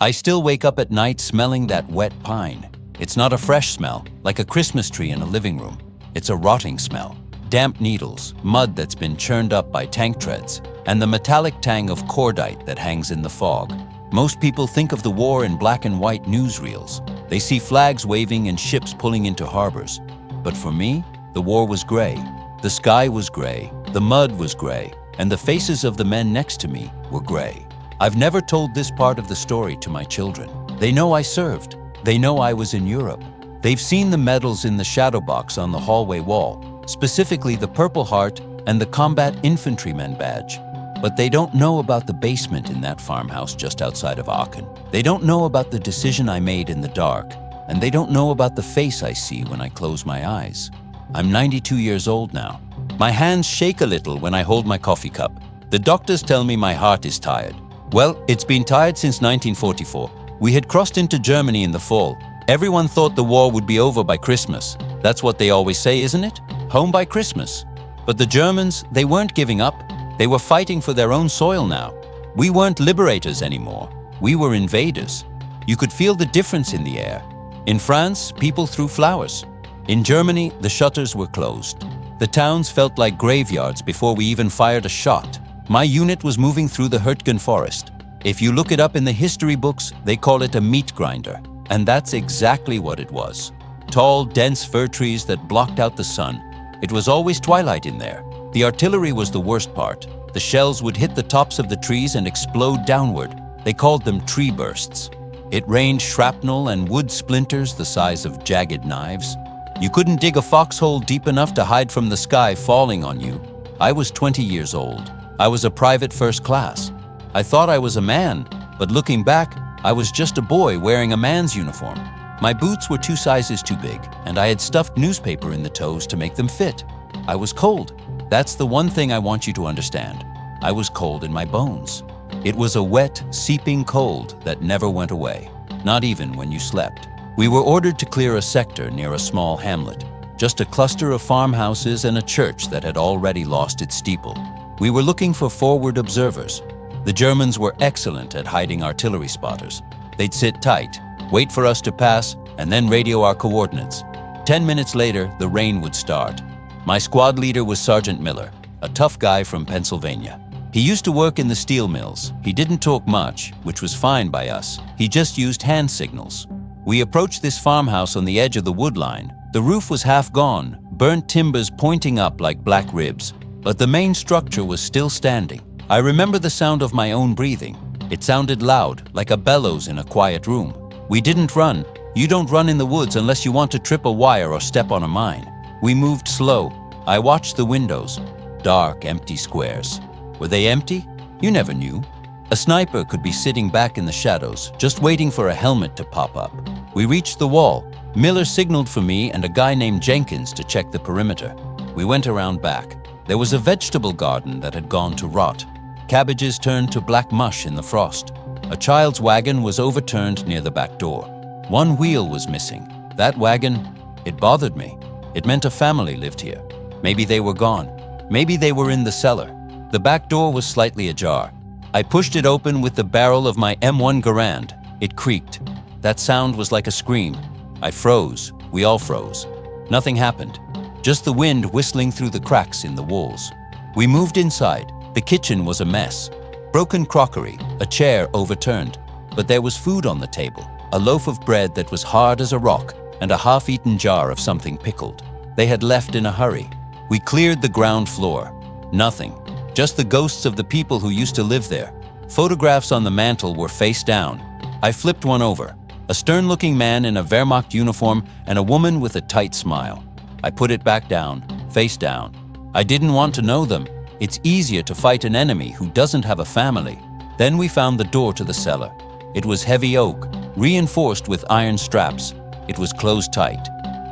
I still wake up at night smelling that wet pine. It's not a fresh smell, like a Christmas tree in a living room. It's a rotting smell. Damp needles, mud that's been churned up by tank treads, and the metallic tang of cordite that hangs in the fog. Most people think of the war in black and white newsreels. They see flags waving and ships pulling into harbors. But for me, the war was gray. The sky was gray, the mud was gray, and the faces of the men next to me were gray. I've never told this part of the story to my children. They know I served. They know I was in Europe. They've seen the medals in the shadow box on the hallway wall, specifically the Purple Heart and the Combat Infantryman badge. But they don't know about the basement in that farmhouse just outside of Aachen. They don't know about the decision I made in the dark, and they don't know about the face I see when I close my eyes. I'm 92 years old now. My hands shake a little when I hold my coffee cup. The doctors tell me my heart is tired. Well, it's been tired since 1944. We had crossed into Germany in the fall. Everyone thought the war would be over by Christmas. That's what they always say, isn't it? Home by Christmas. But the Germans, they weren't giving up. They were fighting for their own soil now. We weren't liberators anymore. We were invaders. You could feel the difference in the air. In France, people threw flowers. In Germany, the shutters were closed. The towns felt like graveyards before we even fired a shot. My unit was moving through the Hürtgen forest. If you look it up in the history books, they call it a meat grinder. And that's exactly what it was. Tall, dense fir trees that blocked out the sun. It was always twilight in there. The artillery was the worst part. The shells would hit the tops of the trees and explode downward. They called them tree bursts. It rained shrapnel and wood splinters the size of jagged knives. You couldn't dig a foxhole deep enough to hide from the sky falling on you. I was 20 years old. I was a private first class. I thought I was a man, but looking back, I was just a boy wearing a man's uniform. My boots were 2 sizes too big, and I had stuffed newspaper in the toes to make them fit. I was cold. That's the one thing I want you to understand. I was cold in my bones. It was a wet, seeping cold that never went away, not even when you slept. We were ordered to clear a sector near a small hamlet, just a cluster of farmhouses and a church that had already lost its steeple. We were looking for forward observers. The Germans were excellent at hiding artillery spotters. They'd sit tight, wait for us to pass, and then radio our coordinates. 10 minutes later, the rain would start. My squad leader was Sergeant Miller, a tough guy from Pennsylvania. He used to work in the steel mills. He didn't talk much, which was fine by us. He just used hand signals. We approached this farmhouse on the edge of the wood line. The roof was half gone, burnt timbers pointing up like black ribs, but the main structure was still standing. I remember the sound of my own breathing. It sounded loud, like a bellows in a quiet room. We didn't run. You don't run in the woods unless you want to trip a wire or step on a mine. We moved slow. I watched the windows. Dark, empty squares. Were they empty? You never knew. A sniper could be sitting back in the shadows, just waiting for a helmet to pop up. We reached the wall. Miller signaled for me and a guy named Jenkins to check the perimeter. We went around back. There was a vegetable garden that had gone to rot. Cabbages turned to black mush in the frost. A child's wagon was overturned near the back door. One wheel was missing. That wagon, it bothered me. It meant a family lived here. Maybe they were gone. Maybe they were in the cellar. The back door was slightly ajar. I pushed it open with the barrel of my M1 Garand. It creaked. That sound was like a scream. I froze. We all froze. Nothing happened. Just the wind whistling through the cracks in the walls. We moved inside. The kitchen was a mess. Broken crockery, a chair overturned. But there was food on the table. A loaf of bread that was hard as a rock, and a half-eaten jar of something pickled. They had left in a hurry. We cleared the ground floor. Nothing. Just the ghosts of the people who used to live there. Photographs on the mantel were face down. I flipped one over. A stern-looking man in a Wehrmacht uniform and a woman with a tight smile. I put it back down, face down. I didn't want to know them. It's easier to fight an enemy who doesn't have a family. Then we found the door to the cellar. It was heavy oak, reinforced with iron straps. It was closed tight.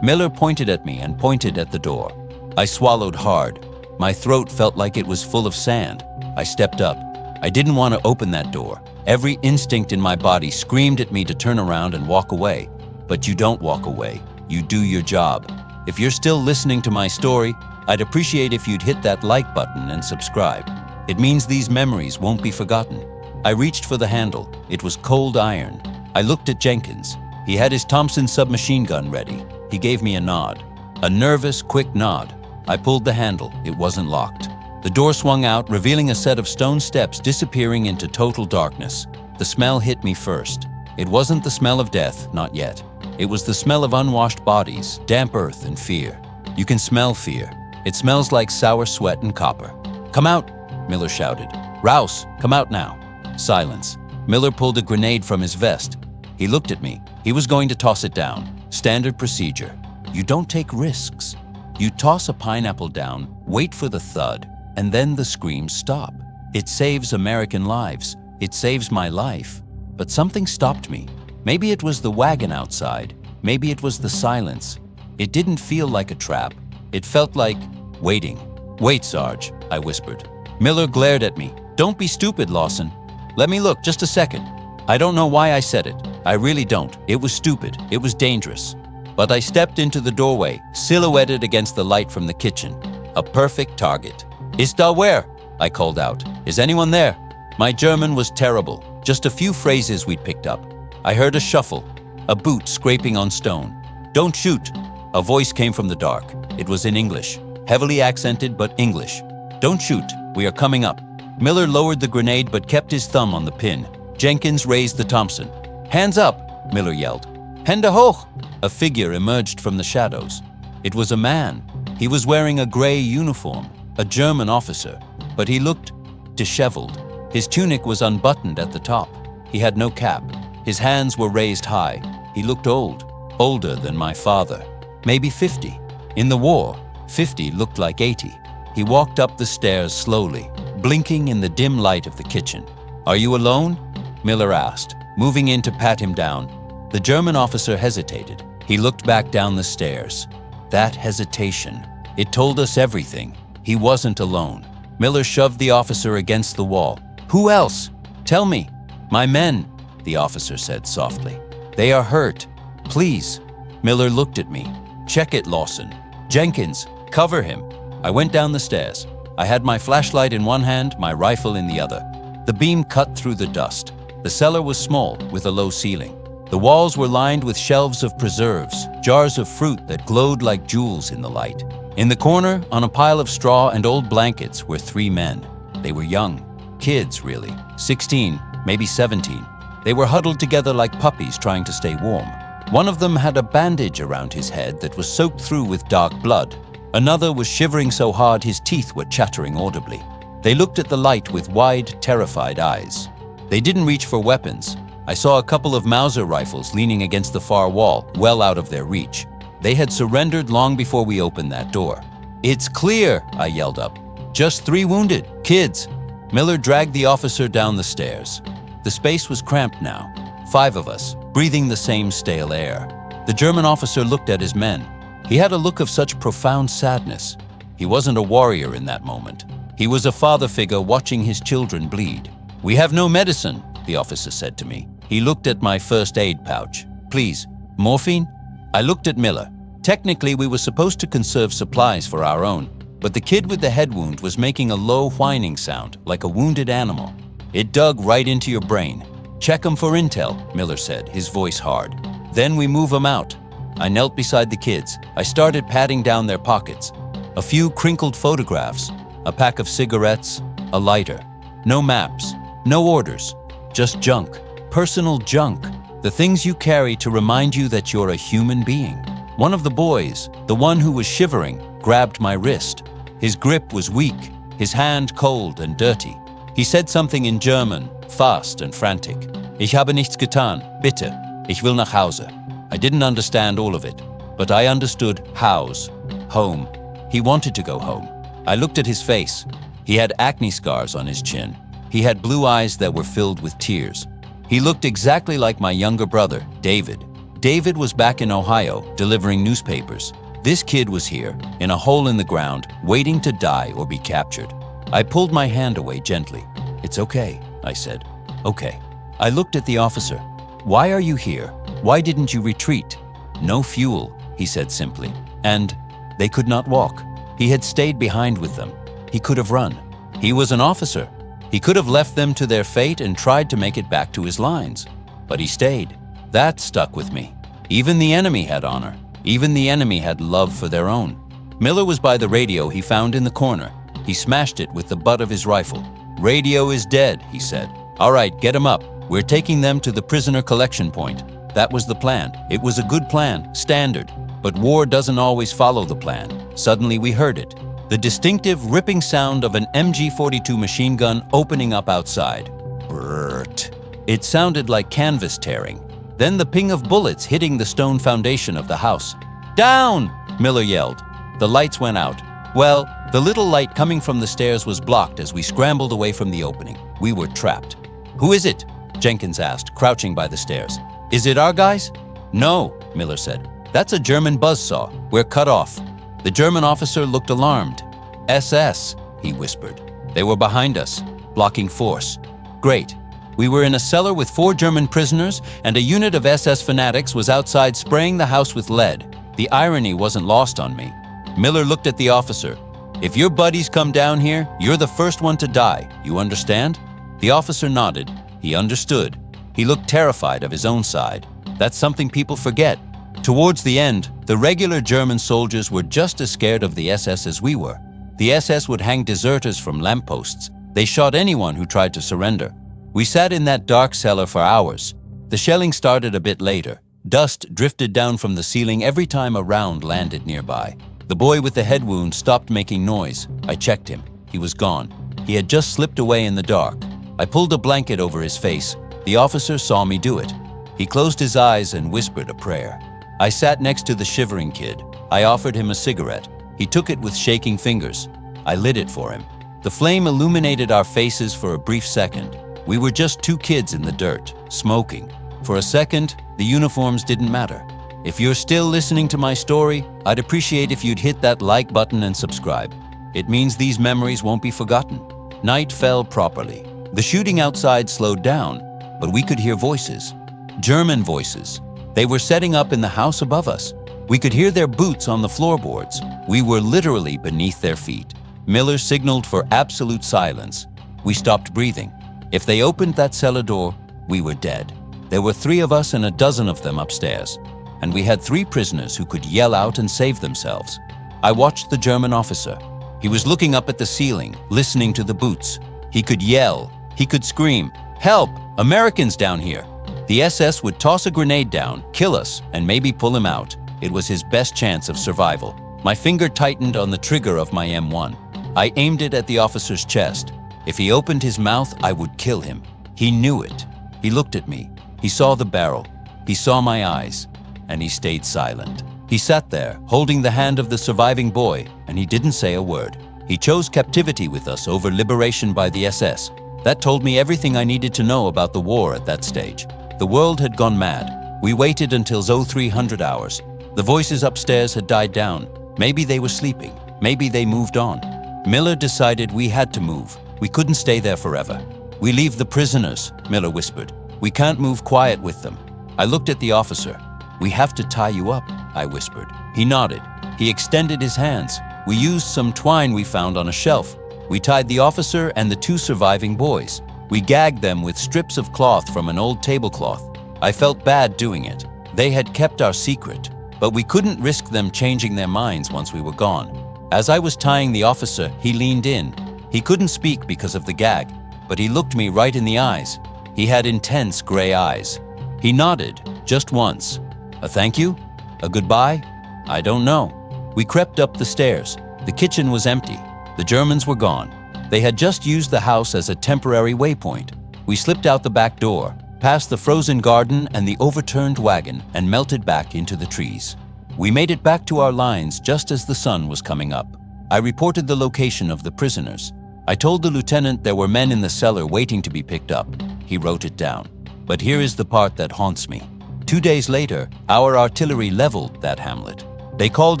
Miller pointed at me and pointed at the door. I swallowed hard. My throat felt like it was full of sand. I stepped up. I didn't want to open that door. Every instinct in my body screamed at me to turn around and walk away. But you don't walk away. You do your job. If you're still listening to my story, I'd appreciate if you'd hit that like button and subscribe. It means these memories won't be forgotten. I reached for the handle. It was cold iron. I looked at Jenkins. He had his Thompson submachine gun ready. He gave me a nod. A nervous, quick nod. I pulled the handle. It wasn't locked. The door swung out, revealing a set of stone steps disappearing into total darkness. The smell hit me first. It wasn't the smell of death, not yet. It was the smell of unwashed bodies, damp earth, and fear. You can smell fear. It smells like sour sweat and copper. "Come out," Miller shouted. "Rouse, come out now." Silence. Miller pulled a grenade from his vest. He looked at me. He was going to toss it down. Standard procedure. You don't take risks. You toss a pineapple down, wait for the thud, and then the screams stop. It saves American lives. It saves my life. But something stopped me. Maybe it was the wagon outside. Maybe it was the silence. It didn't feel like a trap. It felt like waiting. "Wait, Sarge," I whispered. Miller glared at me. "Don't be stupid, Lawson. Let me look, just a second." I don't know why I said it. I really don't. It was stupid. It was dangerous. But I stepped into the doorway, silhouetted against the light from the kitchen. A perfect target. "Ist da where?" I called out. "Is anyone there?" My German was terrible. Just a few phrases we'd picked up. I heard a shuffle, a boot scraping on stone. "Don't shoot." A voice came from the dark. It was in English, heavily accented but English. "Don't shoot. We are coming up." Miller lowered the grenade but kept his thumb on the pin. Jenkins raised the Thompson. "Hands up," Miller yelled. "Hände hoch." A figure emerged from the shadows. It was a man. He was wearing a gray uniform, a German officer, but he looked disheveled. His tunic was unbuttoned at the top. He had no cap. His hands were raised high. He looked old, older than my father. Maybe 50. In the war, 50 looked like 80. He walked up the stairs slowly, blinking in the dim light of the kitchen. "Are you alone?" Miller asked, moving in to pat him down. The German officer hesitated. He looked back down the stairs. That hesitation, it told us everything. He wasn't alone. Miller shoved the officer against the wall. "Who else? Tell me." "My men," the officer said softly. "They are hurt. Please." Miller looked at me. "Check it, Lawson. Jenkins, cover him." I went down the stairs. I had my flashlight in one hand, my rifle in the other. The beam cut through the dust. The cellar was small, with a low ceiling. The walls were lined with shelves of preserves, jars of fruit that glowed like jewels in the light. In the corner, on a pile of straw and old blankets, were 3 men. They were young. Kids, really. 16, maybe 17. They were huddled together like puppies trying to stay warm. One of them had a bandage around his head that was soaked through with dark blood. Another was shivering so hard his teeth were chattering audibly. They looked at the light with wide, terrified eyes. They didn't reach for weapons. I saw a couple of Mauser rifles leaning against the far wall, well out of their reach. They had surrendered long before we opened that door. "It's clear," I yelled up. "Just 3 wounded, kids." Miller dragged the officer down the stairs. The space was cramped now. 5 of us, breathing the same stale air. The German officer looked at his men. He had a look of such profound sadness. He wasn't a warrior in that moment. He was a father figure watching his children bleed. "We have no medicine," the officer said to me. He looked at my first aid pouch. "Please, morphine?" I looked at Miller. Technically, we were supposed to conserve supplies for our own, but the kid with the head wound was making a low whining sound, like a wounded animal. It dug right into your brain. "Check 'em for intel," Miller said, his voice hard. "Then we move 'em out." I knelt beside the kids. I started patting down their pockets. A few crinkled photographs, a pack of cigarettes, a lighter. No maps, no orders, just junk. Personal junk. The things you carry to remind you that you're a human being. One of the boys, the one who was shivering, grabbed my wrist. His grip was weak, his hand cold and dirty. He said something in German, fast and frantic. "Ich habe nichts getan, bitte. Ich will nach Hause." I didn't understand all of it, but I understood Haus, home. He wanted to go home. I looked at his face. He had acne scars on his chin. He had blue eyes that were filled with tears. He looked exactly like my younger brother, David. David was back in Ohio, delivering newspapers. This kid was here, in a hole in the ground, waiting to die or be captured. I pulled my hand away gently. "It's okay," I said. "Okay." I looked at the officer. "Why are you here? Why didn't you retreat?" "No fuel," he said simply. And they could not walk. He had stayed behind with them. He could have run. He was an officer. He could have left them to their fate and tried to make it back to his lines. But he stayed. That stuck with me. Even the enemy had honor. Even the enemy had love for their own. Miller was by the radio he found in the corner. He smashed it with the butt of his rifle. "Radio is dead," he said. "All right, get him up. We're taking them to the prisoner collection point." That was the plan. It was a good plan, standard. But war doesn't always follow the plan. Suddenly we heard it. The distinctive ripping sound of an MG-42 machine gun opening up outside. Brrrt. It sounded like canvas tearing. Then the ping of bullets hitting the stone foundation of the house. "Down!" Miller yelled. The lights went out. Well, the little light coming from the stairs was blocked as we scrambled away from the opening. We were trapped. "Who is it?" Jenkins asked, crouching by the stairs. "Is it our guys?" "No," Miller said. "That's a German buzzsaw. We're cut off." The German officer looked alarmed. "SS," he whispered. They were behind us, blocking force. Great. We were in a cellar with 4 German prisoners, and a unit of SS fanatics was outside spraying the house with lead. The irony wasn't lost on me. Miller looked at the officer. "If your buddies come down here, you're the first one to die. You understand?" The officer nodded. He understood. He looked terrified of his own side. That's something people forget. Towards the end, the regular German soldiers were just as scared of the SS as we were. The SS would hang deserters from lampposts. They shot anyone who tried to surrender. We sat in that dark cellar for hours. The shelling started a bit later. Dust drifted down from the ceiling every time a round landed nearby. The boy with the head wound stopped making noise. I checked him. He was gone. He had just slipped away in the dark. I pulled a blanket over his face. The officer saw me do it. He closed his eyes and whispered a prayer. I sat next to the shivering kid. I offered him a cigarette. He took it with shaking fingers. I lit it for him. The flame illuminated our faces for a brief second. We were just 2 kids in the dirt, smoking. For a second, the uniforms didn't matter. If you're still listening to my story, I'd appreciate if you'd hit that like button and subscribe. It means these memories won't be forgotten. Night fell properly. The shooting outside slowed down, but we could hear voices. German voices. They were setting up in the house above us. We could hear their boots on the floorboards. We were literally beneath their feet. Miller signaled for absolute silence. We stopped breathing. If they opened that cellar door, we were dead. There were 3 of us and a dozen of them upstairs. And we had 3 prisoners who could yell out and save themselves. I watched the German officer. He was looking up at the ceiling, listening to the boots. He could yell. He could scream, "Help! Americans down here!" The SS would toss a grenade down, kill us, and maybe pull him out. It was his best chance of survival. My finger tightened on the trigger of my M1. I aimed it at the officer's chest. If he opened his mouth, I would kill him. He knew it. He looked at me. He saw the barrel. He saw my eyes. And he stayed silent. He sat there, holding the hand of the surviving boy, and he didn't say a word. He chose captivity with us over liberation by the SS. That told me everything I needed to know about the war at that stage. The world had gone mad. We waited until 0300 hours. The voices upstairs had died down. Maybe they were sleeping. Maybe they moved on. Miller decided we had to move. We couldn't stay there forever. "We leave the prisoners," Miller whispered. "We can't move quiet with them." I looked at the officer. "We have to tie you up," I whispered. He nodded. He extended his hands. We used some twine we found on a shelf. We tied the officer and the 2 surviving boys. We gagged them with strips of cloth from an old tablecloth. I felt bad doing it. They had kept our secret, but we couldn't risk them changing their minds once we were gone. As I was tying the officer, he leaned in. He couldn't speak because of the gag, but he looked me right in the eyes. He had intense gray eyes. He nodded, just once. A thank you? A goodbye? I don't know. We crept up the stairs. The kitchen was empty. The Germans were gone. They had just used the house as a temporary waypoint. We slipped out the back door, past the frozen garden and the overturned wagon, and melted back into the trees. We made it back to our lines just as the sun was coming up. I reported the location of the prisoners. I told the lieutenant there were men in the cellar waiting to be picked up. He wrote it down. But here is the part that haunts me. 2 days later, our artillery leveled that hamlet. They called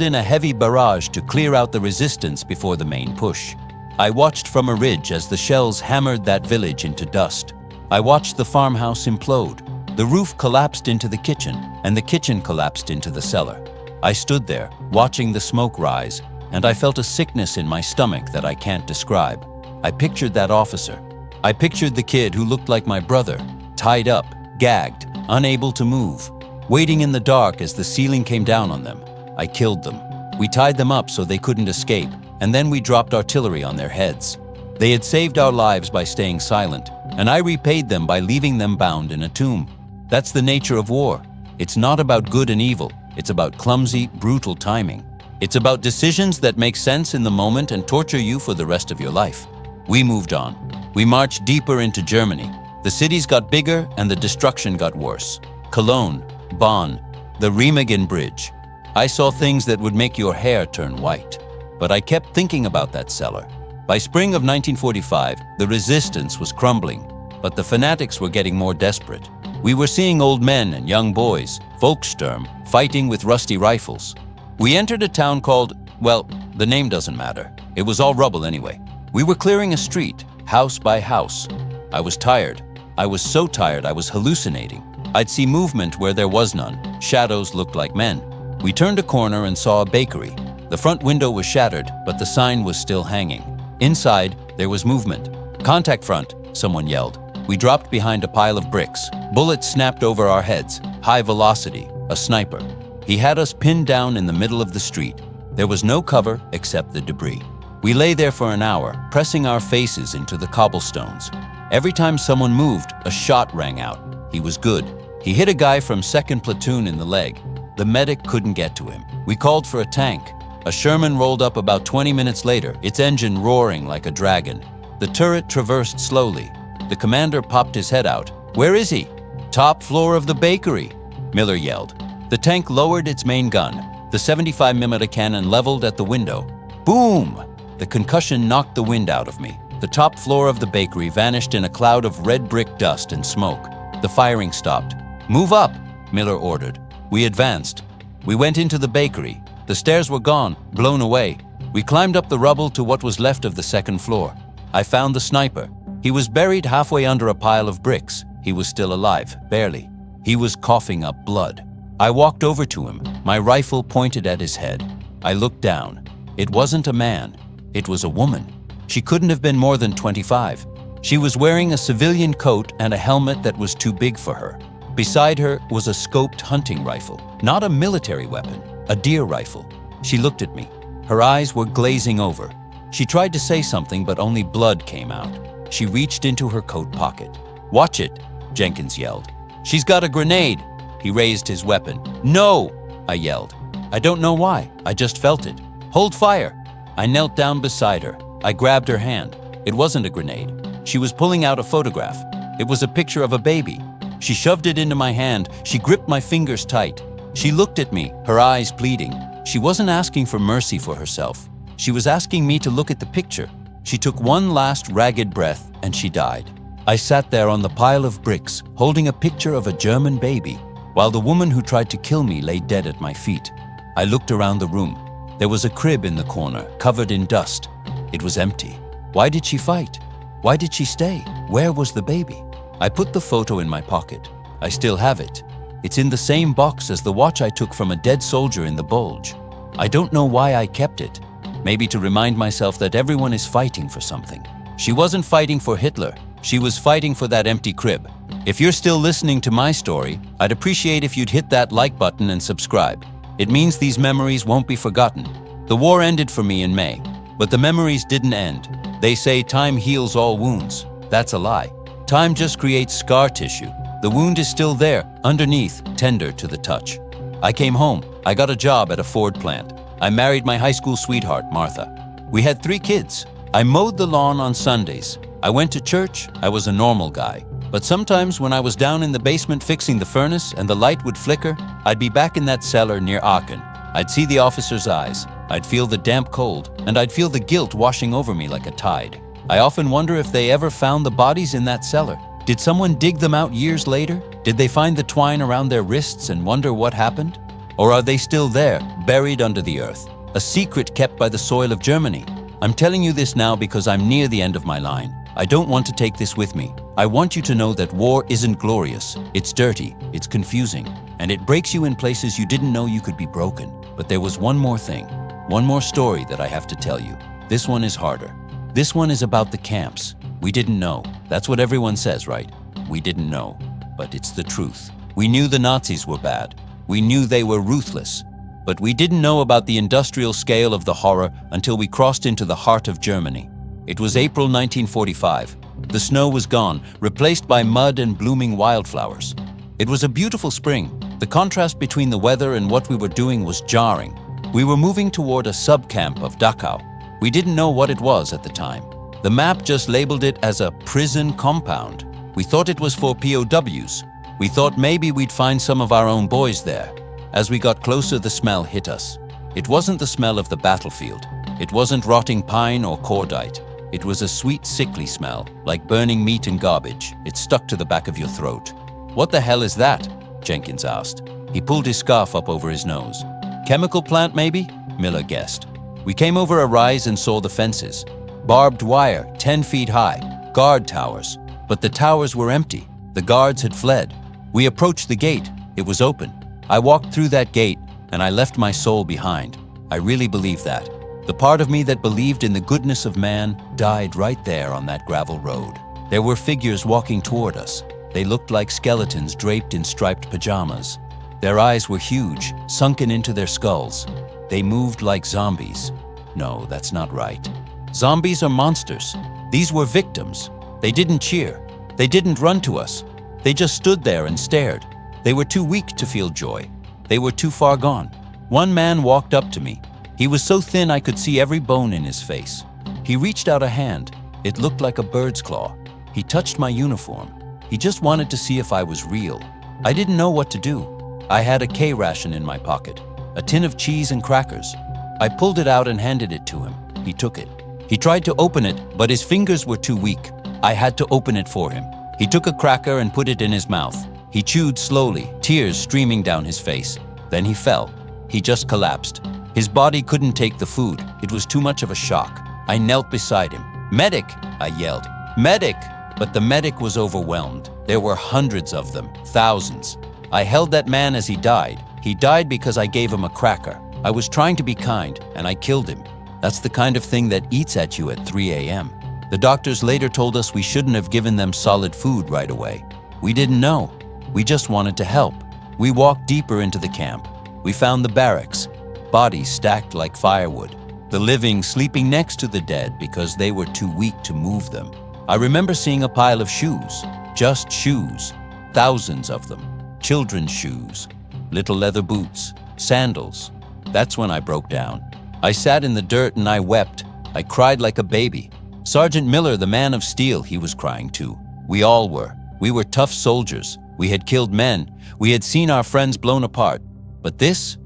in a heavy barrage to clear out the resistance before the main push. I watched from a ridge as the shells hammered that village into dust. I watched the farmhouse implode. The roof collapsed into the kitchen, and the kitchen collapsed into the cellar. I stood there, watching the smoke rise, and I felt a sickness in my stomach that I can't describe. I pictured that officer. I pictured the kid who looked like my brother, tied up, gagged, unable to move, waiting in the dark as the ceiling came down on them. I killed them. We tied them up so they couldn't escape, and then we dropped artillery on their heads. They had saved our lives by staying silent, and I repaid them by leaving them bound in a tomb. That's the nature of war. It's not about good and evil. It's about clumsy, brutal timing. It's about decisions that make sense in the moment and torture you for the rest of your life. We moved on. We marched deeper into Germany. The cities got bigger and the destruction got worse. Cologne, Bonn, the Remagen Bridge. I saw things that would make your hair turn white. But I kept thinking about that cellar. By spring of 1945, the resistance was crumbling, but the fanatics were getting more desperate. We were seeing old men and young boys, Volkssturm, fighting with rusty rifles. We entered a town called, well, the name doesn't matter. It was all rubble anyway. We were clearing a street, house by house. I was tired. I was so tired I was hallucinating. I'd see movement where there was none. Shadows looked like men. We turned a corner and saw a bakery. The front window was shattered, but the sign was still hanging. Inside, there was movement. "Contact front," someone yelled. We dropped behind a pile of bricks. Bullets snapped over our heads. High velocity. A sniper. He had us pinned down in the middle of the street. There was no cover except the debris. We lay there for an hour, pressing our faces into the cobblestones. Every time someone moved, a shot rang out. He was good. He hit a guy from 2nd Platoon in the leg. The medic couldn't get to him. We called for a tank. A Sherman rolled up about 20 minutes later, its engine roaring like a dragon. The turret traversed slowly. The commander popped his head out. "Where is he?" "Top floor of the bakery," Miller yelled. The tank lowered its main gun. The 75mm cannon leveled at the window. Boom! The concussion knocked the wind out of me. The top floor of the bakery vanished in a cloud of red brick dust and smoke. The firing stopped. "Move up," Miller ordered. We advanced. We went into the bakery. The stairs were gone, blown away. We climbed up the rubble to what was left of the 2nd floor. I found the sniper. He was buried halfway under a pile of bricks. He was still alive, barely. He was coughing up blood. I walked over to him, my rifle pointed at his head. I looked down. It wasn't a man. It was a woman. She couldn't have been more than 25. She was wearing a civilian coat and a helmet that was too big for her. Beside her was a scoped hunting rifle, not a military weapon, a deer rifle. She looked at me. Her eyes were glazing over. She tried to say something, but only blood came out. She reached into her coat pocket. "Watch it," Jenkins yelled. "She's got a grenade." He raised his weapon. "No!" I yelled. I don't know why. I just felt it. "Hold fire." I knelt down beside her. I grabbed her hand. It wasn't a grenade. She was pulling out a photograph. It was a picture of a baby. She shoved it into my hand. She gripped my fingers tight. She looked at me, her eyes pleading. She wasn't asking for mercy for herself. She was asking me to look at the picture. She took one last ragged breath and she died. I sat there on the pile of bricks, holding a picture of a German baby, while the woman who tried to kill me lay dead at my feet. I looked around the room. There was a crib in the corner, covered in dust. It was empty. Why did she fight? Why did she stay? Where was the baby? I put the photo in my pocket. I still have it. It's in the same box as the watch I took from a dead soldier in the Bulge. I don't know why I kept it. Maybe to remind myself that everyone is fighting for something. She wasn't fighting for Hitler. She was fighting for that empty crib. If you're still listening to my story, I'd appreciate if you'd hit that like button and subscribe. It means these memories won't be forgotten. The war ended for me in May, but the memories didn't end. They say time heals all wounds. That's a lie. Time just creates scar tissue. The wound is still there, underneath, tender to the touch. I came home. I got a job at a Ford plant. I married my high school sweetheart, Martha. We had 3 kids. I mowed the lawn on Sundays. I went to church. I was a normal guy. But sometimes when I was down in the basement fixing the furnace and the light would flicker, I'd be back in that cellar near Aachen. I'd see the officer's eyes. I'd feel the damp cold, and I'd feel the guilt washing over me like a tide. I often wonder if they ever found the bodies in that cellar. Did someone dig them out years later? Did they find the twine around their wrists and wonder what happened? Or are they still there, buried under the earth? A secret kept by the soil of Germany. I'm telling you this now because I'm near the end of my line. I don't want to take this with me. I want you to know that war isn't glorious. It's dirty, it's confusing, and it breaks you in places you didn't know you could be broken. But there was one more thing, one more story that I have to tell you. This one is harder. This one is about the camps. We didn't know. That's what everyone says, right? We didn't know, but it's the truth. We knew the Nazis were bad. We knew they were ruthless. But we didn't know about the industrial scale of the horror until we crossed into the heart of Germany. It was April 1945. The snow was gone, replaced by mud and blooming wildflowers. It was a beautiful spring. The contrast between the weather and what we were doing was jarring. We were moving toward a sub-camp of Dachau. We didn't know what it was at the time. The map just labeled it as a prison compound. We thought it was for POWs. We thought maybe we'd find some of our own boys there. As we got closer, the smell hit us. It wasn't the smell of the battlefield. It wasn't rotting pine or cordite. It was a sweet, sickly smell, like burning meat and garbage. It stuck to the back of your throat. "What the hell is that?" Jenkins asked. He pulled his scarf up over his nose. "Chemical plant, maybe?" Miller guessed. We came over a rise and saw the fences. Barbed wire, 10 feet high, guard towers. But the towers were empty. The guards had fled. We approached the gate. It was open. I walked through that gate, and I left my soul behind. I really believe that. The part of me that believed in the goodness of man died right there on that gravel road. There were figures walking toward us. They looked like skeletons draped in striped pajamas. Their eyes were huge, sunken into their skulls. They moved like zombies. No, that's not right. Zombies are monsters. These were victims. They didn't cheer. They didn't run to us. They just stood there and stared. They were too weak to feel joy. They were too far gone. One man walked up to me. He was so thin I could see every bone in his face. He reached out a hand. It looked like a bird's claw. He touched my uniform. He just wanted to see if I was real. I didn't know what to do. I had a K ration in my pocket, a tin of cheese and crackers. I pulled it out and handed it to him. He took it. He tried to open it, but his fingers were too weak. I had to open it for him. He took a cracker and put it in his mouth. He chewed slowly, tears streaming down his face. Then he fell. He just collapsed. His body couldn't take the food. It was too much of a shock. I knelt beside him. "Medic!" I yelled. "Medic!" But the medic was overwhelmed. There were hundreds of them, thousands. I held that man as he died. He died because I gave him a cracker. I was trying to be kind, and I killed him. That's the kind of thing that eats at you at 3 a.m. The doctors later told us we shouldn't have given them solid food right away. We didn't know. We just wanted to help. We walked deeper into the camp. We found the barracks, bodies stacked like firewood. The living sleeping next to the dead because they were too weak to move them. I remember seeing a pile of shoes, just shoes, thousands of them. Children's shoes, little leather boots, sandals. That's when I broke down. I sat in the dirt and I wept. I cried like a baby. Sergeant Miller, the man of steel, he was crying too. We all were. We were tough soldiers. We had killed men. We had seen our friends blown apart. But this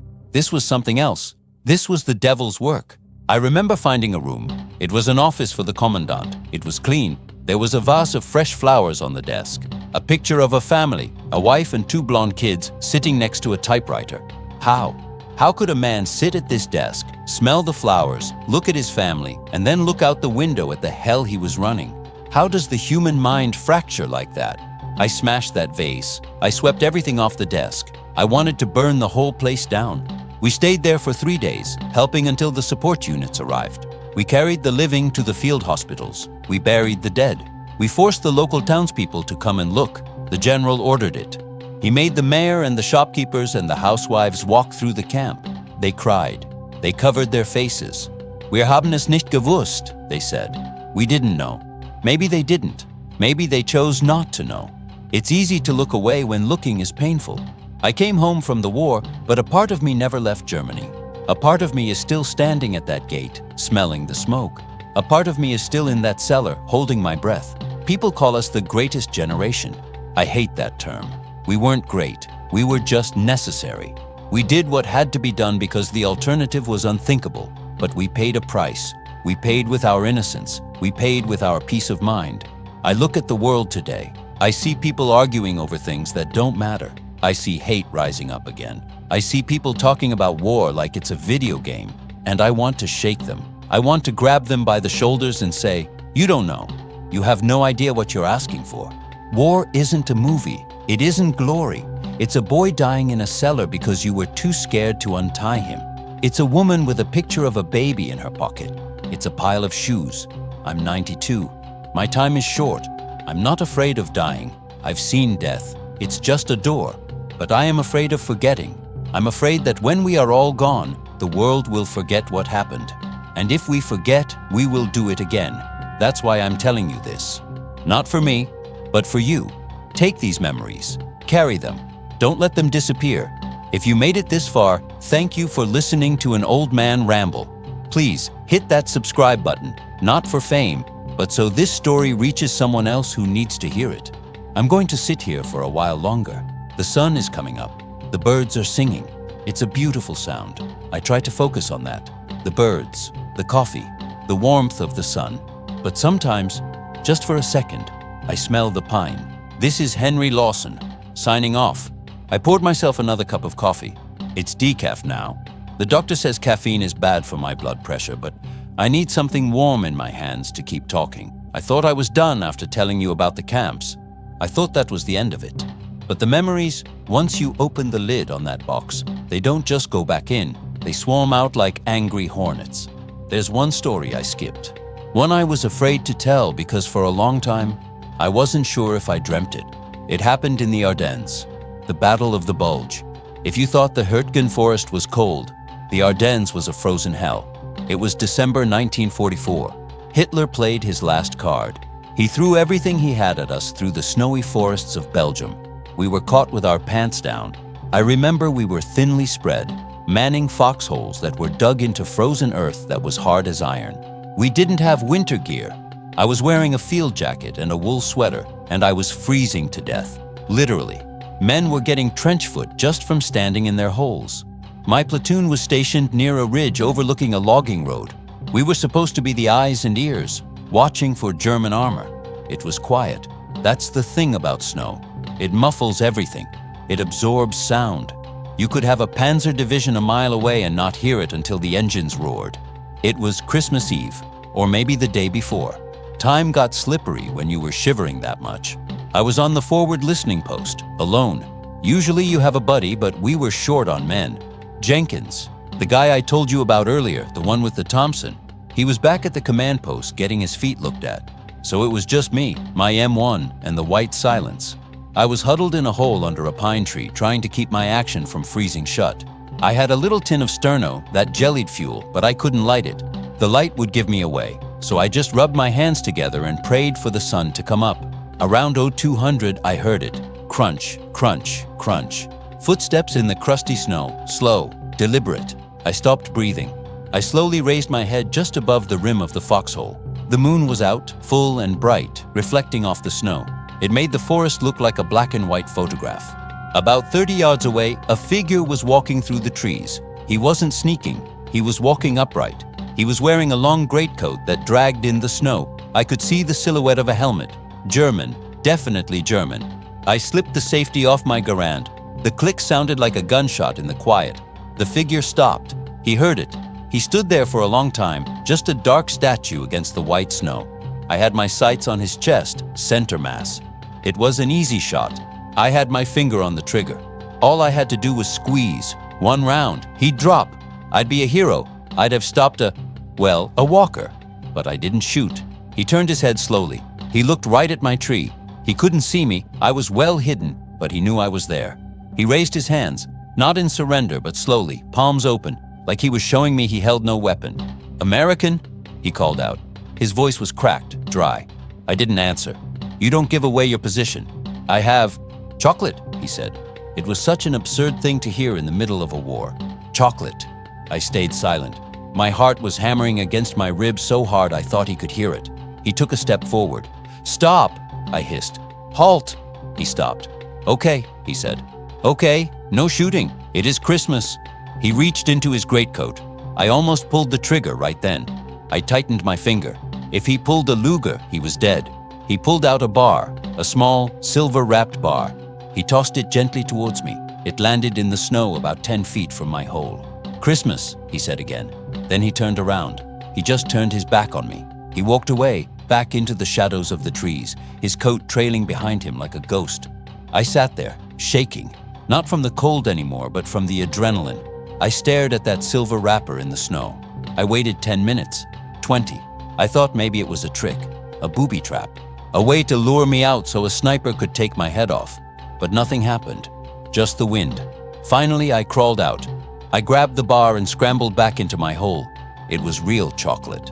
was something else. This was the devil's work. I remember finding a room. It was an office for the commandant. It was clean. There was a vase of fresh flowers on the desk. A picture of a family, a wife and 2 blonde kids sitting next to a typewriter. How? How could a man sit at this desk, smell the flowers, look at his family, and then look out the window at the hell he was running? How does the human mind fracture like that? I smashed that vase. I swept everything off the desk. I wanted to burn the whole place down. We stayed there for 3 days, helping until the support units arrived. We carried the living to the field hospitals. We buried the dead. We forced the local townspeople to come and look. The general ordered it. He made the mayor and the shopkeepers and the housewives walk through the camp. They cried. They covered their faces. "Wir haben es nicht gewusst," they said. We didn't know. Maybe they didn't. Maybe they chose not to know. It's easy to look away when looking is painful. I came home from the war, but a part of me never left Germany. A part of me is still standing at that gate, smelling the smoke. A part of me is still in that cellar, holding my breath. People call us the greatest generation. I hate that term. We weren't great. We were just necessary. We did what had to be done because the alternative was unthinkable. But we paid a price. We paid with our innocence. We paid with our peace of mind. I look at the world today. I see people arguing over things that don't matter. I see hate rising up again. I see people talking about war like it's a video game, and I want to shake them. I want to grab them by the shoulders and say, "You don't know. You have no idea what you're asking for." War isn't a movie. It isn't glory. It's a boy dying in a cellar because you were too scared to untie him. It's a woman with a picture of a baby in her pocket. It's a pile of shoes. I'm 92. My time is short. I'm not afraid of dying. I've seen death. It's just a door. But I am afraid of forgetting. I'm afraid that when we are all gone, the world will forget what happened. And if we forget, we will do it again. That's why I'm telling you this. Not for me, but for you. Take these memories. Carry them. Don't let them disappear. If you made it this far, thank you for listening to an old man ramble. Please hit that subscribe button, not for fame, but so this story reaches someone else who needs to hear it. I'm going to sit here for a while longer. The sun is coming up. The birds are singing. It's a beautiful sound. I try to focus on that. The birds, the coffee, the warmth of the sun. But sometimes, just for a second, I smell the pine. This is Henry Lawson, signing off. I poured myself another cup of coffee. It's decaf now. The doctor says caffeine is bad for my blood pressure, but I need something warm in my hands to keep talking. I thought I was done after telling you about the camps. I thought that was the end of it. But the memories, once you open the lid on that box, they don't just go back in. They swarm out like angry hornets. There's one story I skipped. One I was afraid to tell because for a long time, I wasn't sure if I dreamt it. It happened in the Ardennes, the Battle of the Bulge. If you thought the Hurtgen forest was cold, the Ardennes was a frozen hell. It was December 1944. Hitler played his last card. He threw everything he had at us through the snowy forests of Belgium. We were caught with our pants down. I remember we were thinly spread, manning foxholes that were dug into frozen earth that was hard as iron. We didn't have winter gear. I was wearing a field jacket and a wool sweater, and I was freezing to death. Literally. Men were getting trench foot just from standing in their holes. My platoon was stationed near a ridge overlooking a logging road. We were supposed to be the eyes and ears, watching for German armor. It was quiet. That's the thing about snow. It muffles everything. It absorbs sound. You could have a panzer division a mile away and not hear it until the engines roared. It was Christmas Eve, or maybe the day before. Time got slippery when you were shivering that much. I was on the forward listening post, alone. Usually you have a buddy, but we were short on men. Jenkins, the guy I told you about earlier, the one with the Thompson, he was back at the command post getting his feet looked at. So it was just me, my M1, and the white silence. I was huddled in a hole under a pine tree trying to keep my action from freezing shut. I had a little tin of sterno, that jellied fuel, but I couldn't light it. The light would give me away, so I just rubbed my hands together and prayed for the sun to come up. Around 0200 I heard it. Crunch, crunch, crunch. Footsteps in the crusty snow, slow, deliberate. I stopped breathing. I slowly raised my head just above the rim of the foxhole. The moon was out, full and bright, reflecting off the snow. It made the forest look like a black and white photograph. About 30 yards away, a figure was walking through the trees. He wasn't sneaking. He was walking upright. He was wearing a long greatcoat that dragged in the snow. I could see the silhouette of a helmet. German, definitely German. I slipped the safety off my Garand. The click sounded like a gunshot in the quiet. The figure stopped. He heard it. He stood there for a long time, just a dark statue against the white snow. I had my sights on his chest, center mass. It was an easy shot. I had my finger on the trigger. All I had to do was squeeze. One round, he'd drop. I'd be a hero. I'd have stopped a walker. But I didn't shoot. He turned his head slowly. He looked right at my tree. He couldn't see me. I was well hidden, but he knew I was there. He raised his hands, not in surrender, but slowly, palms open, like he was showing me he held no weapon. "American?" he called out. His voice was cracked, dry. I didn't answer. "You don't give away your position." "I have chocolate," he said. It was such an absurd thing to hear in the middle of a war. Chocolate. I stayed silent. My heart was hammering against my ribs so hard I thought he could hear it. He took a step forward. "Stop," I hissed. "Halt." He stopped. "Okay," he said. "Okay, no shooting. It is Christmas." He reached into his greatcoat. I almost pulled the trigger right then. I tightened my finger. If he pulled a Luger, he was dead. He pulled out a bar, a small, silver-wrapped bar. He tossed it gently towards me. It landed in the snow about 10 feet from my hole. "Christmas," he said again. Then he turned around. He just turned his back on me. He walked away, back into the shadows of the trees, his coat trailing behind him like a ghost. I sat there, shaking, not from the cold anymore, but from the adrenaline. I stared at that silver wrapper in the snow. I waited 10 minutes, 20. I thought maybe it was a trick, a booby trap. a way to lure me out so a sniper could take my head off. But nothing happened, just the wind. Finally, I crawled out. I grabbed the bar and scrambled back into my hole. It was real chocolate.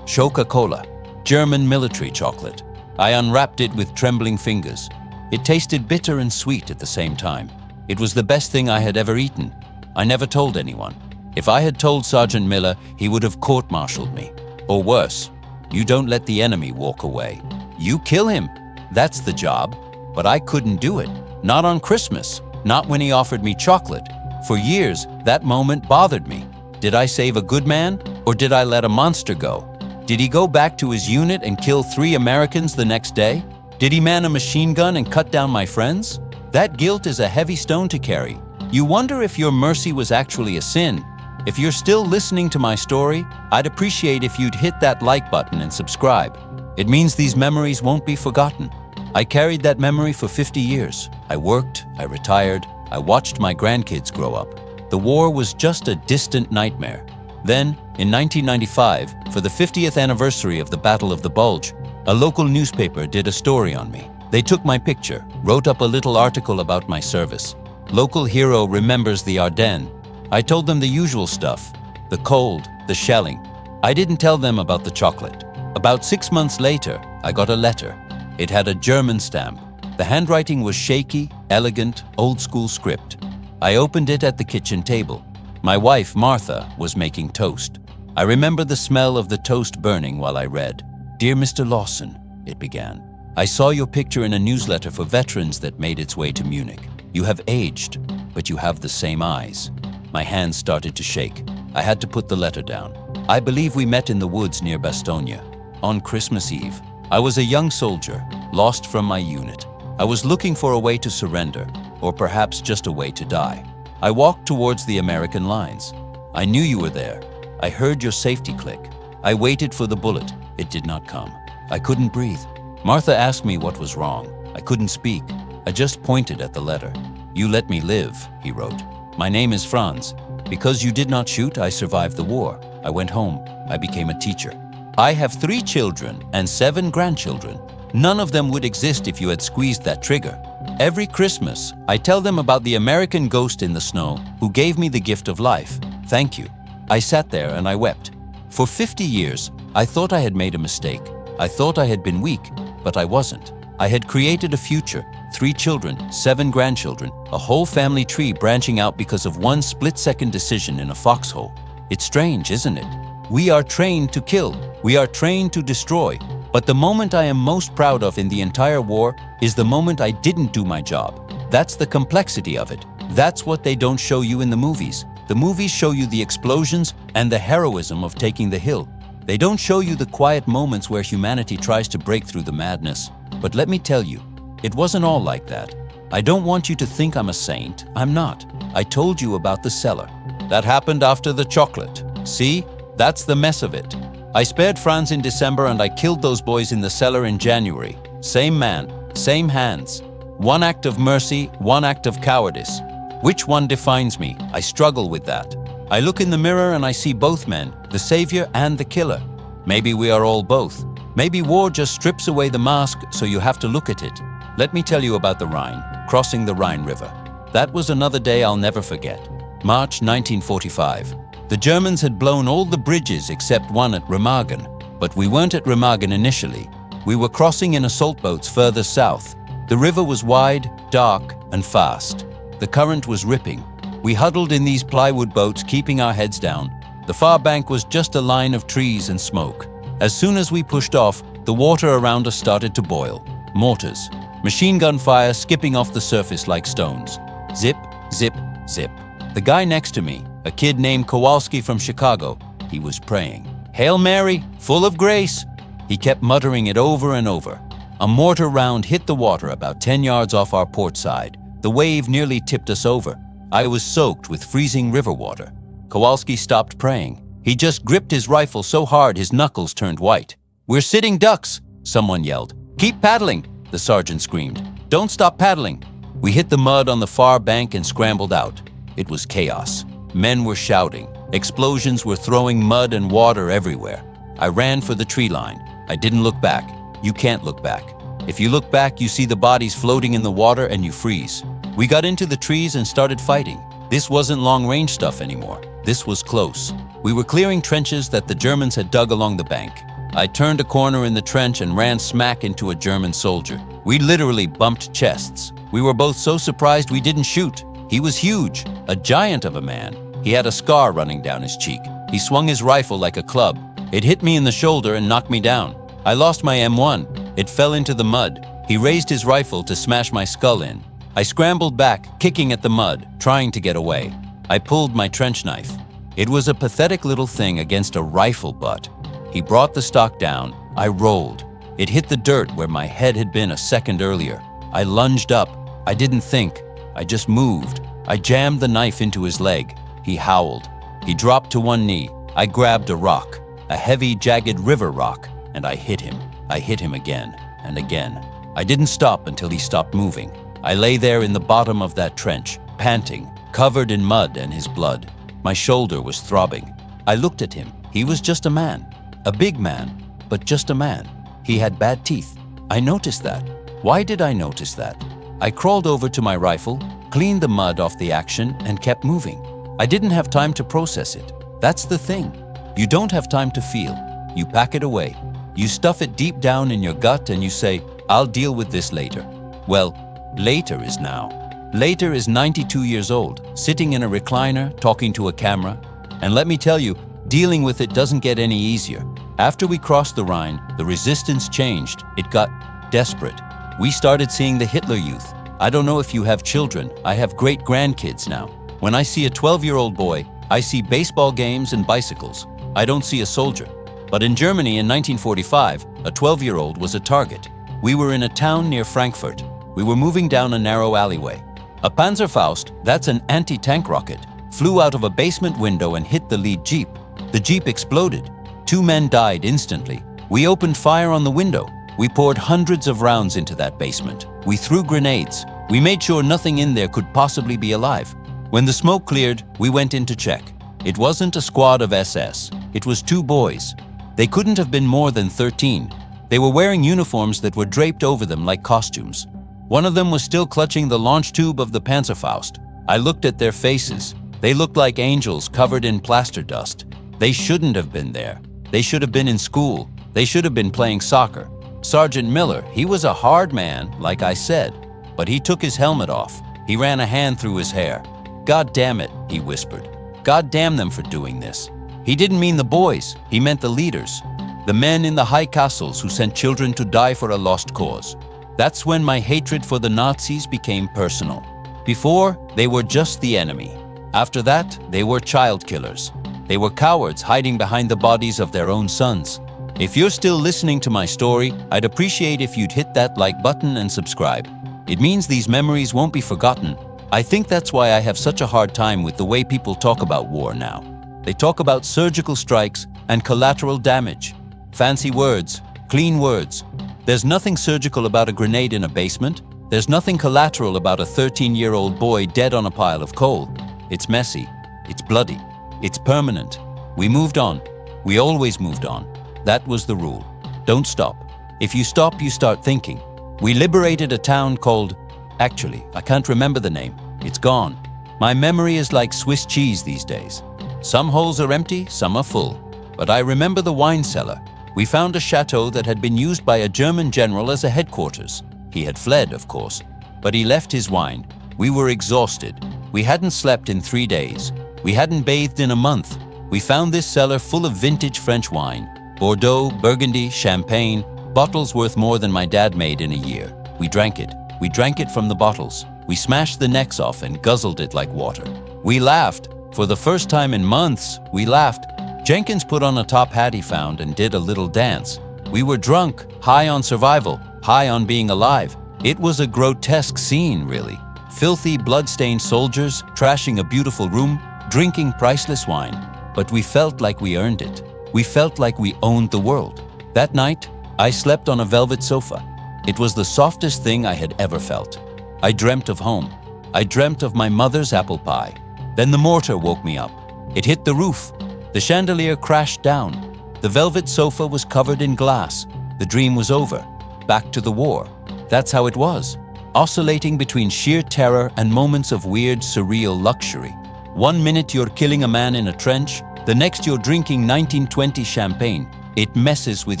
Coca-Cola, German military chocolate. I unwrapped it with trembling fingers. It tasted bitter and sweet at the same time. It was the best thing I had ever eaten. I never told anyone. If I had told Sergeant Miller, he would have court-martialed me. Or worse, you don't let the enemy walk away. You kill him. That's the job. But I couldn't do it. Not on Christmas. Not when he offered me chocolate. For years, that moment bothered me. Did I save a good man, or did I let a monster go? Did he go back to his unit and kill 3 Americans the next day? Did he man a machine gun and cut down my friends? That guilt is a heavy stone to carry. You wonder if your mercy was actually a sin. If you're still listening to my story, I'd appreciate if you'd hit that like button and subscribe. It means these memories won't be forgotten. I carried that memory for 50 years. I worked, I retired, I watched my grandkids grow up. The war was just a distant nightmare. Then, in 1995, for the 50th anniversary of the Battle of the Bulge, a local newspaper did a story on me. They took my picture, wrote up a little article about my service. Local hero remembers the Ardennes. I told them the usual stuff, the cold, the shelling. I didn't tell them about the chocolate. About 6 months later, I got a letter. It had a German stamp. The handwriting was shaky, elegant, old-school script. I opened it at the kitchen table. My wife, Martha, was making toast. I remember the smell of the toast burning while I read. "Dear Mr. Lawson," it began. "I saw your picture in a newsletter for veterans that made its way to Munich. You have aged, but you have the same eyes." My hands started to shake. I had to put the letter down. I believe we met in the woods near Bastogne. On Christmas Eve, I was a young soldier, lost from my unit. I was looking for a way to surrender, or perhaps just a way to die. I walked towards the American lines. I knew you were there. I heard your safety click. I waited for the bullet. It did not come. I couldn't breathe. Martha asked me what was wrong. I couldn't speak. I just pointed at the letter. "You let me live," he wrote. "My name is Franz. Because you did not shoot, I survived the war. I went home. I became a teacher. I have 3 children and 7 grandchildren. None of them would exist if you had squeezed that trigger. Every Christmas, I tell them about the American ghost in the snow who gave me the gift of life. Thank you." I sat there and I wept. For 50 years, I thought I had made a mistake. I thought I had been weak, but I wasn't. I had created a future, 3 children, 7 grandchildren, a whole family tree branching out because of one split-second decision in a foxhole. It's strange, isn't it? We are trained to kill. We are trained to destroy. But the moment I am most proud of in the entire war is the moment I didn't do my job. That's the complexity of it. That's what they don't show you in the movies. The movies show you the explosions and the heroism of taking the hill. They don't show you the quiet moments where humanity tries to break through the madness. But let me tell you, it wasn't all like that. I don't want you to think I'm a saint. I'm not. I told you about the cellar. That happened after the chocolate. See? That's the mess of it. I spared Franz in December and I killed those boys in the cellar in January. Same man, same hands. One act of mercy, one act of cowardice. Which one defines me? I struggle with that. I look in the mirror and I see both men, the savior and the killer. Maybe we are all both. Maybe war just strips away the mask so you have to look at it. Let me tell you about the Rhine, crossing the Rhine River. That was another day I'll never forget. March 1945. The Germans had blown all the bridges except one at Remagen, but we weren't at Remagen initially. We were crossing in assault boats further south. The river was wide, dark, and fast. The current was ripping. We huddled in these plywood boats, keeping our heads down. The far bank was just a line of trees and smoke. As soon as we pushed off, the water around us started to boil. Mortars, machine gun fire skipping off the surface like stones. Zip, zip, zip. The guy next to me, a kid named Kowalski from Chicago, he was praying. "Hail Mary, full of grace." He kept muttering it over and over. A mortar round hit the water about 10 yards off our port side. The wave nearly tipped us over. I was soaked with freezing river water. Kowalski stopped praying. He just gripped his rifle so hard his knuckles turned white. "We're sitting ducks," someone yelled. "Keep paddling," the sergeant screamed. "Don't stop paddling." We hit the mud on the far bank and scrambled out. It was chaos. Men were shouting. Explosions were throwing mud and water everywhere. I ran for the tree line. I didn't look back. You can't look back. If you look back, you see the bodies floating in the water and you freeze. We got into the trees and started fighting. This wasn't long-range stuff anymore. This was close. We were clearing trenches that the Germans had dug along the bank. I turned a corner in the trench and ran smack into a German soldier. We literally bumped chests. We were both so surprised we didn't shoot. He was huge, a giant of a man. He had a scar running down his cheek. He swung his rifle like a club. It hit me in the shoulder and knocked me down. I lost my M1. It fell into the mud. He raised his rifle to smash my skull in. I scrambled back, kicking at the mud, trying to get away. I pulled my trench knife. It was a pathetic little thing against a rifle butt. He brought the stock down. I rolled. It hit the dirt where my head had been a second earlier. I lunged up. I didn't think. I just moved. I jammed the knife into his leg. He howled. He dropped to one knee. I grabbed a rock, a heavy, jagged river rock, and I hit him. I hit him again and again. I didn't stop until he stopped moving. I lay there in the bottom of that trench, panting, covered in mud and his blood. My shoulder was throbbing. I looked at him. He was just a man. A big man, but just a man. He had bad teeth. I noticed that. Why did I notice that? I crawled over to my rifle, cleaned the mud off the action, and kept moving. I didn't have time to process it. That's the thing. You don't have time to feel. You pack it away. You stuff it deep down in your gut and you say, I'll deal with this later. Well, later is now. Later is 92 years old, sitting in a recliner, talking to a camera. And let me tell you, dealing with it doesn't get any easier. After we crossed the Rhine, the resistance changed. It got desperate. We started seeing the Hitler Youth. I don't know if you have children. I have great-grandkids now. When I see a 12-year-old boy, I see baseball games and bicycles. I don't see a soldier. But in Germany in 1945, a 12-year-old was a target. We were in a town near Frankfurt. We were moving down a narrow alleyway. A Panzerfaust, that's an anti-tank rocket, flew out of a basement window and hit the lead jeep. The jeep exploded. 2 men died instantly. We opened fire on the window. We poured hundreds of rounds into that basement. We threw grenades. We made sure nothing in there could possibly be alive. When the smoke cleared, we went in to check. It wasn't a squad of SS. It was 2 boys. They couldn't have been more than 13. They were wearing uniforms that were draped over them like costumes. One of them was still clutching the launch tube of the Panzerfaust. I looked at their faces. They looked like angels covered in plaster dust. They shouldn't have been there. They should have been in school. They should have been playing soccer. Sergeant Miller, he was a hard man, like I said, but he took his helmet off. He ran a hand through his hair. God damn it, he whispered. God damn them for doing this. He didn't mean the boys, he meant the leaders. The men in the high castles who sent children to die for a lost cause. That's when my hatred for the Nazis became personal. Before, they were just the enemy. After that, they were child killers. They were cowards hiding behind the bodies of their own sons. If you're still listening to my story, I'd appreciate if you'd hit that like button and subscribe. It means these memories won't be forgotten. I think that's why I have such a hard time with the way people talk about war now. They talk about surgical strikes and collateral damage. Fancy words, clean words. There's nothing surgical about a grenade in a basement. There's nothing collateral about a 13-year-old boy dead on a pile of coal. It's messy. It's bloody. It's permanent. We moved on. We always moved on. That was the rule. Don't stop. If you stop, you start thinking. We liberated a town called... Actually, I can't remember the name. It's gone. My memory is like Swiss cheese these days. Some holes are empty, some are full. But I remember the wine cellar. We found a chateau that had been used by a German general as a headquarters. He had fled, of course, but he left his wine. We were exhausted. We hadn't slept in 3 days. We hadn't bathed in a month. We found this cellar full of vintage French wine. Bordeaux, Burgundy, Champagne, bottles worth more than my dad made in a year. We drank it. We drank it from the bottles. We smashed the necks off and guzzled it like water. We laughed. For the first time in months, we laughed. Jenkins put on a top hat he found and did a little dance. We were drunk, high on survival, high on being alive. It was a grotesque scene, really. Filthy, blood-stained soldiers, trashing a beautiful room, drinking priceless wine. But we felt like we earned it. We felt like we owned the world. That night, I slept on a velvet sofa. It was the softest thing I had ever felt. I dreamt of home. I dreamt of my mother's apple pie. Then the mortar woke me up. It hit the roof. The chandelier crashed down. The velvet sofa was covered in glass. The dream was over. back to the war. That's how it was, oscillating between sheer terror and moments of weird, surreal luxury. One minute you're killing a man in a trench, the next you're drinking 1920 champagne. It messes with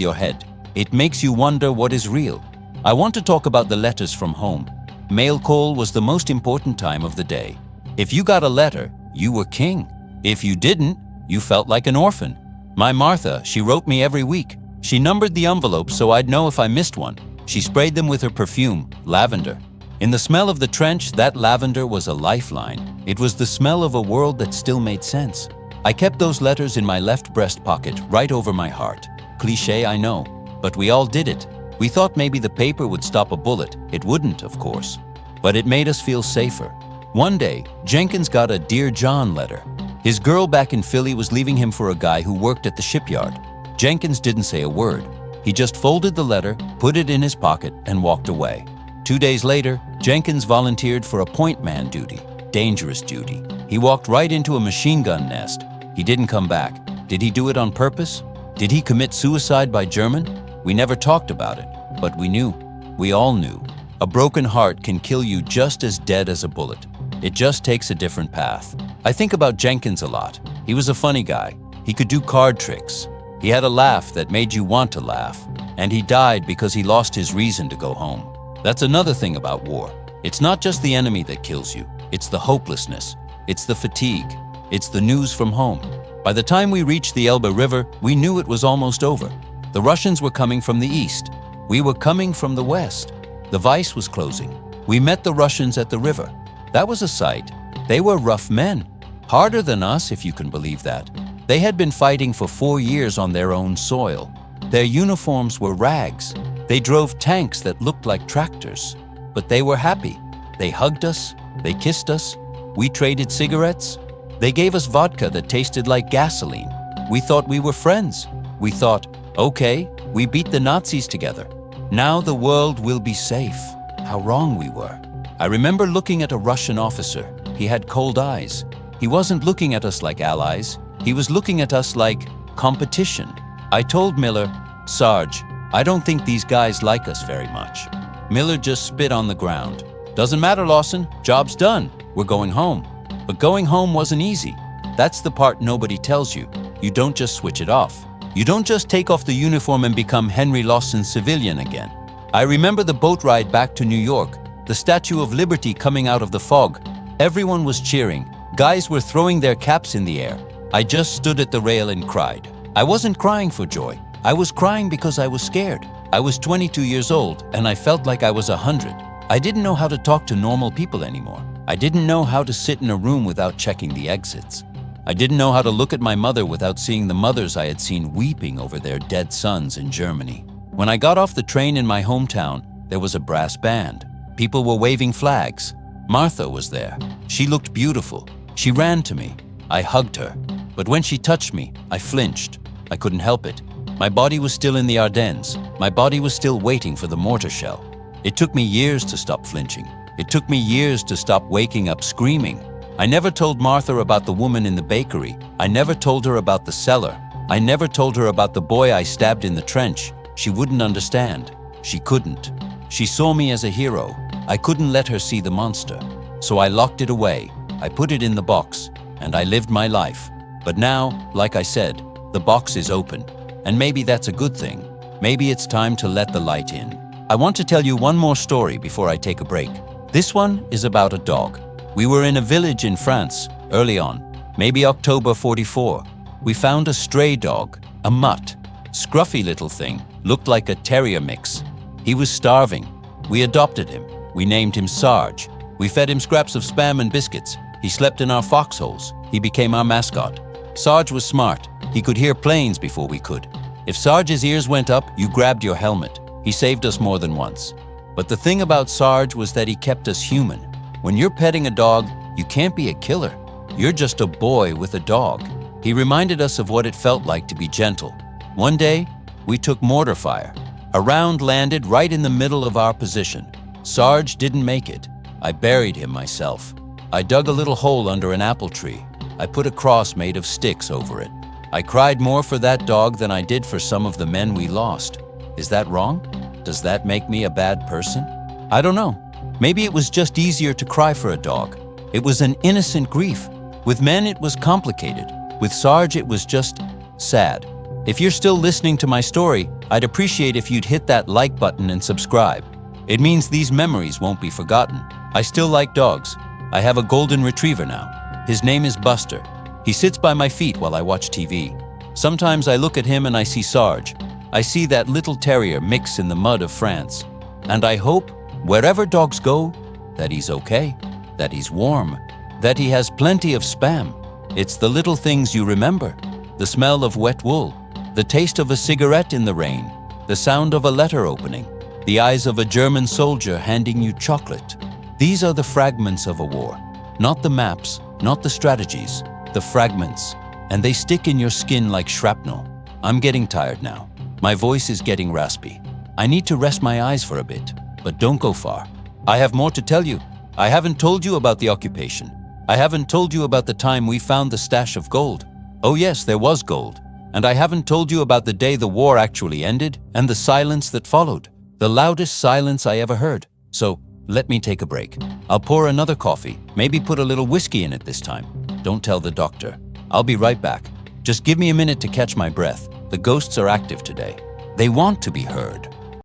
your head. It makes you wonder what is real. I want to talk about the letters from home. Mail call was the most important time of the day. If you got a letter, you were king. If you didn't, you felt like an orphan. My Martha, she wrote me every week. She numbered the envelopes so I'd know if I missed one. She sprayed them with her perfume, lavender. In the smell of the trench, that lavender was a lifeline. It was the smell of a world that still made sense. I kept those letters in my left breast pocket, right over my heart. Cliché, I know, but we all did it. We thought maybe the paper would stop a bullet. It wouldn't, of course. But it made us feel safer. One day, Jenkins got a Dear John letter. His girl back in Philly was leaving him for a guy who worked at the shipyard. Jenkins didn't say a word. He just folded the letter, put it in his pocket, and walked away. 2 days later, Jenkins volunteered for a point man duty, dangerous duty. He walked right into a machine gun nest. He didn't come back. Did he do it on purpose? Did he commit suicide by German? We never talked about it, but we knew. We all knew. A broken heart can kill you just as dead as a bullet. It just takes a different path. I think about Jenkins a lot. He was a funny guy. He could do card tricks. He had a laugh that made you want to laugh. And he died because he lost his reason to go home. That's another thing about war. It's not just the enemy that kills you. It's the hopelessness. It's the fatigue. It's the news from home. By the time we reached the Elbe River, we knew it was almost over. The Russians were coming from the east. We were coming from the west. The Weiss was closing. We met the Russians at the river. That was a sight. They were rough men. Harder than us, if you can believe that. They had been fighting for 4 years on their own soil. Their uniforms were rags. They drove tanks that looked like tractors. But they were happy. They hugged us. They kissed us. We traded cigarettes. They gave us vodka that tasted like gasoline. We thought we were friends. We thought, okay, we beat the Nazis together. Now the world will be safe. How wrong we were. I remember looking at a Russian officer. He had cold eyes. He wasn't looking at us like allies. He was looking at us like competition. I told Miller, Sarge, I don't think these guys like us very much. Miller just spit on the ground. Doesn't matter, Lawson. Job's done. We're going home. But going home wasn't easy. That's the part nobody tells you. You don't just switch it off. You don't just take off the uniform and become Henry Lawson civilian again. I remember the boat ride back to New York, the Statue of Liberty coming out of the fog. Everyone was cheering. Guys were throwing their caps in the air. I just stood at the rail and cried. I wasn't crying for joy. I was crying because I was scared. I was 22 years old and I felt like I was 100. I didn't know how to talk to normal people anymore. I didn't know how to sit in a room without checking the exits. I didn't know how to look at my mother without seeing the mothers I had seen weeping over their dead sons in Germany. When I got off the train in my hometown, there was a brass band. People were waving flags. Martha was there. She looked beautiful. She ran to me. I hugged her. But when she touched me, I flinched. I couldn't help it. My body was still in the Ardennes. My body was still waiting for the mortar shell. It took me years to stop flinching. It took me years to stop waking up screaming. I never told Martha about the woman in the bakery. I never told her about the cellar. I never told her about the boy I stabbed in the trench. She wouldn't understand. She couldn't. She saw me as a hero. I couldn't let her see the monster. So I locked it away. I put it in the box, and I lived my life. But now, like I said, the box is open. And maybe that's a good thing. Maybe it's time to let the light in. I want to tell you one more story before I take a break. This one is about a dog. We were in a village in France, early on, maybe October 44. We found a stray dog, a mutt. Scruffy little thing, looked like a terrier mix. He was starving. We adopted him. We named him Sarge. We fed him scraps of Spam and biscuits. He slept in our foxholes. He became our mascot. Sarge was smart. He could hear planes before we could. If Sarge's ears went up, you grabbed your helmet. He saved us more than once. But the thing about Sarge was that he kept us human. When you're petting a dog, you can't be a killer. You're just a boy with a dog. He reminded us of what it felt like to be gentle. One day, we took mortar fire. A round landed right in the middle of our position. Sarge didn't make it. I buried him myself. I dug a little hole under an apple tree. I put a cross made of sticks over it. I cried more for that dog than I did for some of the men we lost. Is that wrong? Does that make me a bad person? I don't know. Maybe it was just easier to cry for a dog. It was an innocent grief. With men, it was complicated. With Sarge, it was just sad. If you're still listening to my story, I'd appreciate if you'd hit that like button and subscribe. It means these memories won't be forgotten. I still like dogs. I have a golden retriever now. His name is Buster. He sits by my feet while I watch TV. Sometimes I look at him and I see Sarge. I see that little terrier mix in the mud of France. And I hope, wherever dogs go, that he's okay, that he's warm, that he has plenty of spam. It's the little things you remember. The smell of wet wool, the taste of a cigarette in the rain, the sound of a letter opening, the eyes of a German soldier handing you chocolate. These are the fragments of a war, not the maps, not the strategies, the fragments, and they stick in your skin like shrapnel. I'm getting tired now. My voice is getting raspy. I need to rest my eyes for a bit, but don't go far. I have more to tell you. I haven't told you about the occupation. I haven't told you about the time we found the stash of gold. Oh yes, there was gold. And I haven't told you about the day the war actually ended and the silence that followed. The loudest silence I ever heard. So, let me take a break. I'll pour another coffee, maybe put a little whiskey in it this time. Don't tell the doctor. I'll be right back. Just give me a minute to catch my breath. The ghosts are active today. They want to be heard.